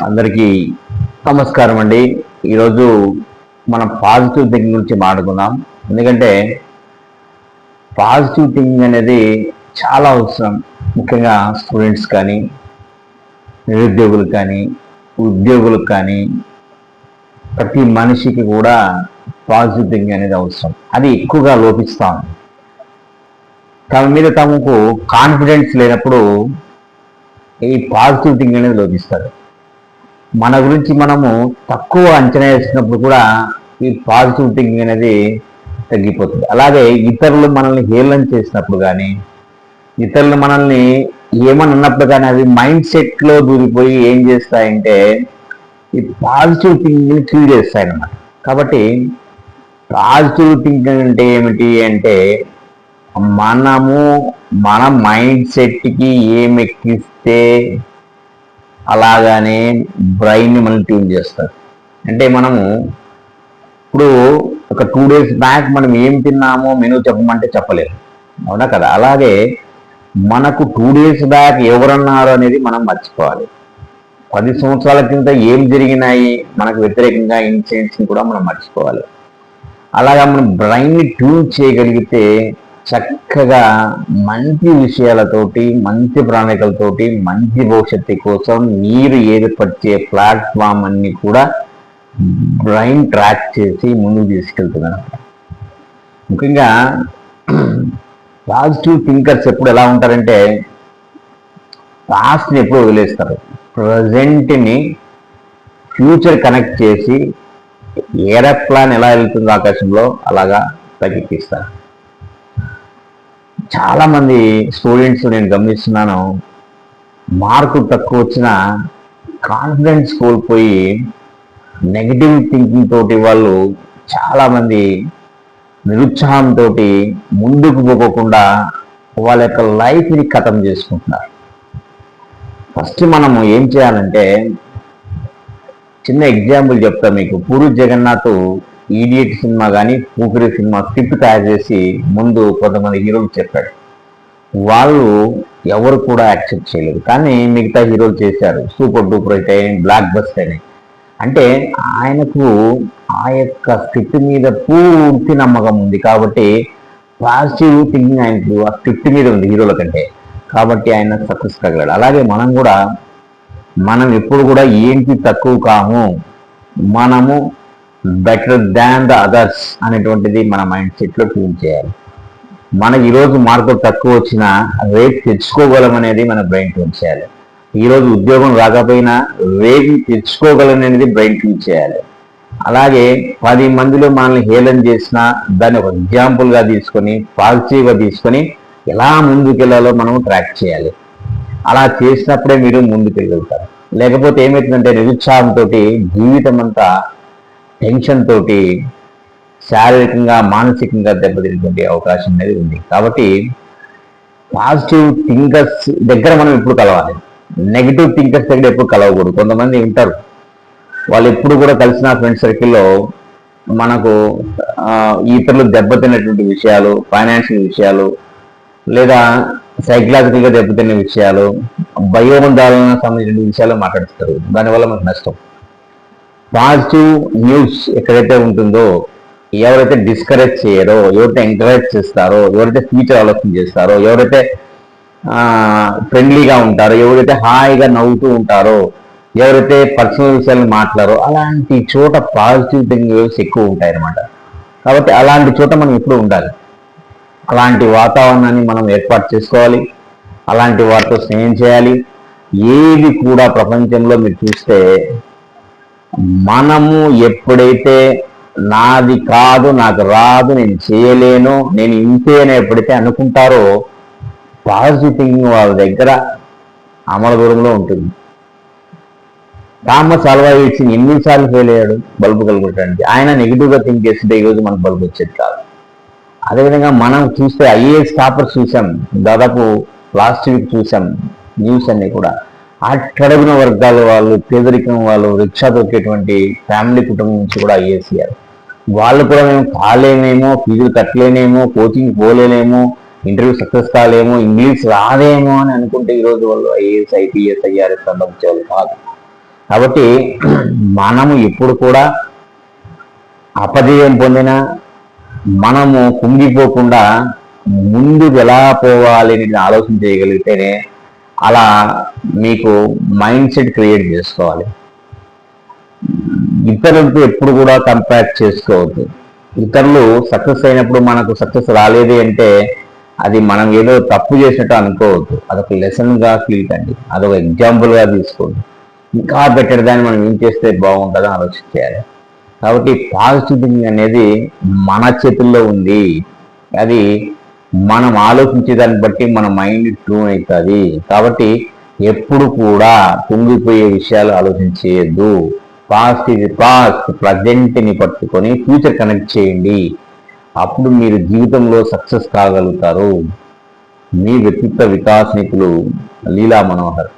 అందరికీ నమస్కారం అండి. ఈరోజు మనం పాజిటివ్ థింకింగ్ గురించి మాట్లాడుకుందాం. ఎందుకంటే పాజిటివ్ థింకింగ్ అనేది చాలా అవసరం, ముఖ్యంగా స్టూడెంట్స్ కానీ, నిరుద్యోగులు కానీ, ఉద్యోగులకు కానీ, ప్రతి మనిషికి కూడా పాజిటివ్ థింకింగ్ అనేది అవసరం. అది ఎక్కువగా లోపిస్తాం. తమ మీద తమకు కాన్ఫిడెన్స్ లేనప్పుడు ఈ పాజిటివ్ థింకింగ్ అనేది లోపిస్తారు. మన గురించి మనము తక్కువ అంచనా వేసినప్పుడు కూడా ఈ పాజిటివ్ థింకింగ్ అనేది తగ్గిపోతుంది. అలాగే ఇతరులు మనల్ని హేళన చేసినప్పుడు కానీ, ఇతరులు మనల్ని ఏమని అన్నప్పుడు కానీ అవి మైండ్ సెట్లో దూరిపోయి ఏం చేస్తాయంటే ఈ పాజిటివ్ థింకింగ్ని క్లియర్ చేస్తాయి అన్నమాట. కాబట్టి పాజిటివ్ థింకింగ్ అంటే ఏమిటి అంటే మన మైండ్ సెట్కి ఏం ఎక్కిస్తే అలాగానే బ్రెయిన్ని మనం ట్యూన్ చేస్తారు. అంటే మనము ఇప్పుడు ఒక 2 days బ్యాక్ మనం ఏం తిన్నామో మెనూ చెప్పమంటే చెప్పలేము, అవునా కదా? అలాగే మనకు 2 days బ్యాక్ ఎవరన్నారు అనేది మనం మర్చిపోవాలి. 10 సంవత్సరాల కింద ఏం జరిగినాయి మనకు వ్యతిరేకంగా ఇన్సిడెంట్స్ని కూడా మనం మర్చిపోవాలి. అలాగా మనం బ్రెయిన్ని ట్యూన్ చేయగలిగితే చక్కగా మంచి విషయాలతోటి, మంచి ప్రణాళికలతోటి, మంచి భవిష్యత్తు కోసం మీరు ఏర్పరిచే ప్లాట్ఫామ్ అన్ని కూడా బ్రెయిన్ ట్రాక్ చేసి ముందుకు తీసుకెళ్తున్నారు. ముఖ్యంగా పాజిటివ్ థింకర్స్ ఎప్పుడు ఎలా ఉంటారంటే పాస్ట్ని ఎప్పుడు వదిలేస్తారు, ప్రజెంట్ని ఫ్యూచర్ కనెక్ట్ చేసి ఏరోప్లాన్ ఎలా వెళ్తుందో ఆకాశంలో అలాగా తగ్గిస్తారు. చాలామంది స్టూడెంట్స్ నేను గమనిస్తున్నాను, మార్కు తక్కువ వచ్చిన కాన్ఫిడెన్స్ కోల్పోయి నెగిటివ్ థింకింగ్ తోటి వాళ్ళు చాలామంది నిరుత్సాహంతో ముందుకు పోకుండా వాళ్ళ యొక్క లైఫ్ని ఖతం చేసుకుంటున్నారు. ఫస్ట్ మనము ఏం చేయాలంటే చిన్న ఎగ్జాంపుల్ చెప్తా మీకు. పూరి జగన్నాథ్ ఈడియట్ సినిమా కానీ పూకరి సినిమా స్క్రిప్ట్ తయారు చేసి ముందు కొంతమంది హీరోలు చెప్పాడు. వాళ్ళు ఎవరు కూడా యాక్సెప్ట్ చేయలేదు, కానీ మిగతా హీరోలు చేశారు. సూపర్ డూపర్ అయితే బ్లాక్ బస్టర్ అని. అంటే ఆయనకు ఆ యొక్క స్క్రిప్ట్ మీద పూర్తి నమ్మకం ఉంది కాబట్టి పాజిటివ్ థింకింగ్ ఆయనకు ఆ స్క్రిప్ట్ మీద ఉంది హీరోల కంటే, కాబట్టి ఆయన సక్సెస్ కాగలడు. అలాగే మనం ఎప్పుడు కూడా ఏంటి తక్కువ కాము, మనము బెటర్ దాన్ ద అదర్స్ అనేటువంటిది మన మైండ్ సెట్లో ట్యూన్ చేయాలి. మనకి ఈరోజు మార్కులు తక్కువ వచ్చినా రేపు తెచ్చుకోగలం అనేది మన బ్రెయిన్ ట్యూన్ చేయాలి. ఈరోజు ఉద్యోగం రాకపోయినా రేపు తెచ్చుకోగలనేది బ్రెయిన్ ట్యూన్ చేయాలి. అలాగే 10 మందిలో మనల్ని హేళన చేసినా దాన్ని ఒక ఎగ్జాంపుల్గా తీసుకొని పాజిటివ్గా తీసుకొని ఎలా ముందుకెళ్లాలో మనం ట్రాక్ చేయాలి. అలా చేసినప్పుడే మీరు ముందుకెళ్ళగలుగుతారు. లేకపోతే ఏమవుతుందంటే నిరుత్సాహంతో జీవితం అంతా టెన్షన్ తోటి శారీరకంగా మానసికంగా దెబ్బతినేటువంటి అవకాశం అనేది ఉంది. కాబట్టి పాజిటివ్ థింకర్స్ దగ్గర మనం ఎప్పుడు కలవాలి, నెగిటివ్ థింకర్స్ దగ్గర ఎప్పుడు కలవకూడదు. కొంతమంది ఉంటారు, వాళ్ళు ఎప్పుడు కూడా కలిసిన ఫ్రెండ్ సర్కిల్లో మనకు ఇతరులు దెబ్బతిన్నటువంటి విషయాలు, ఫైనాన్షియల్ విషయాలు, లేదా సైకలాజికల్గా దెబ్బతిన్న విషయాలు, భయోబంధాలకు సంబంధించిన విషయాలు మాట్లాడుతారు. దానివల్ల మనకు నష్టం. పాజిటివ్ న్యూస్ ఎక్కడైతే ఉంటుందో, ఎవరైతే డిస్కరేజ్ చేయరో, ఎవరైతే ఎంకరేజ్ చేస్తారో, ఎవరైతే ఫ్యూచర్ ఆలోచన చేస్తారో, ఎవరైతే ఫ్రెండ్లీగా ఉంటారో, ఎవరైతే హాయిగా నవ్వుతూ ఉంటారో, ఎవరైతే పర్సనల్ విషయాలు మాట్లాడారో అలాంటి చోట పాజిటివ్ థింకింగ్ వేవ్స్ ఎక్కువ ఉంటాయి అన్నమాట. కాబట్టి అలాంటి చోట మనం ఎప్పుడు ఉండాలి. అలాంటి వాతావరణాన్ని మనం ఏర్పాటు చేసుకోవాలి. అలాంటి వారితో స్నేహం చేయాలి. ఏది కూడా ప్రపంచంలో మీరు చూస్తే మనము ఎప్పుడైతే నాది కాదు, నాకు రాదు, నేను చేయలేను, నేను ఇంతే అని ఎప్పుడైతే అనుకుంటారో పాజిటివ్ థింకింగ్ వాళ్ళ దగ్గర అమల దూరంలో ఉంటుంది. థామస్ ఆల్వా ఎడిసన్ ఎన్నిసార్లు ఫెయిల్ అయ్యాడు బల్బు కలుగుతానికి? ఆయన నెగిటివ్గా థింక్ చేస్తుంటే ఈరోజు మనకు బల్బు వచ్చేది కాదు. అదేవిధంగా మనం చూస్తే ఐఏఎస్ టాపర్స్ చూసాం, దాదాపు లాస్ట్ వీక్ చూసాం న్యూస్ అన్ని కూడా. అట్టడుగున వర్గాల వాళ్ళు, పేదరికం వాళ్ళు, రిక్షా దొరికేటువంటి ఫ్యామిలీ కుటుంబం నుంచి కూడా ఐఏఎస్ అయ్యారు. వాళ్ళు కూడా మేము కాలేమేమో, ఫీజులు కట్టలేనేమో, కోచింగ్ పోలేనేమో, ఇంటర్వ్యూ సక్సెస్ కాలేమో, ఇంగ్లీష్ రాదేమో అని అనుకుంటే ఈరోజు వాళ్ళు ఐఏఎస్, ఐపీఎస్, ఐఆర్ఎస్ అంతా వచ్చేవాళ్ళు కాదు. కాబట్టి మనము ఎప్పుడు కూడా అపజయం పొందినా మనము కుంగిపోకుండా ముందుకు ఎలా పోవాలి అని ఆలోచన చేయగలిగితేనే అలా మీకు మైండ్ సెట్ క్రియేట్ చేసుకోవాలి. ఇతరులతో ఎప్పుడు కూడా కంపేర్ చేసుకోవద్దు. ఇతరులు సక్సెస్ అయినప్పుడు మనకు సక్సెస్ రాలేదు అంటే అది మనం ఏదో తప్పు చేసినట్టు అనుకోవద్దు. అదొక లెసన్గా ఫీల్ కండి, అదొక ఎగ్జాంపుల్గా తీసుకోండి. ఇంకా బెటర్ దాన్ని మనం ఏం చేస్తే బాగుంటుందో ఆలోచించాలి. కాబట్టి పాజిటివ్ థింకింగ్ అనేది మన చేతుల్లో ఉంది. అది మనం ఆలోచించే దాన్ని బట్టి మన మైండ్ ట్యూన్ అవుతుంది. కాబట్టి ఎప్పుడు కూడా కుంగిపోయే విషయాలు ఆలోచించేయద్దు. పాస్ట్ ఇది పాస్ట్, ప్రజెంట్ని పట్టుకొని ఫ్యూచర్ కనెక్ట్ చేయండి. అప్పుడు మీరు జీవితంలో సక్సెస్ కాగలుగుతారు. మీ వ్యక్తిత్వ వికాస్ నిపుణులు లీలా మనోహర్.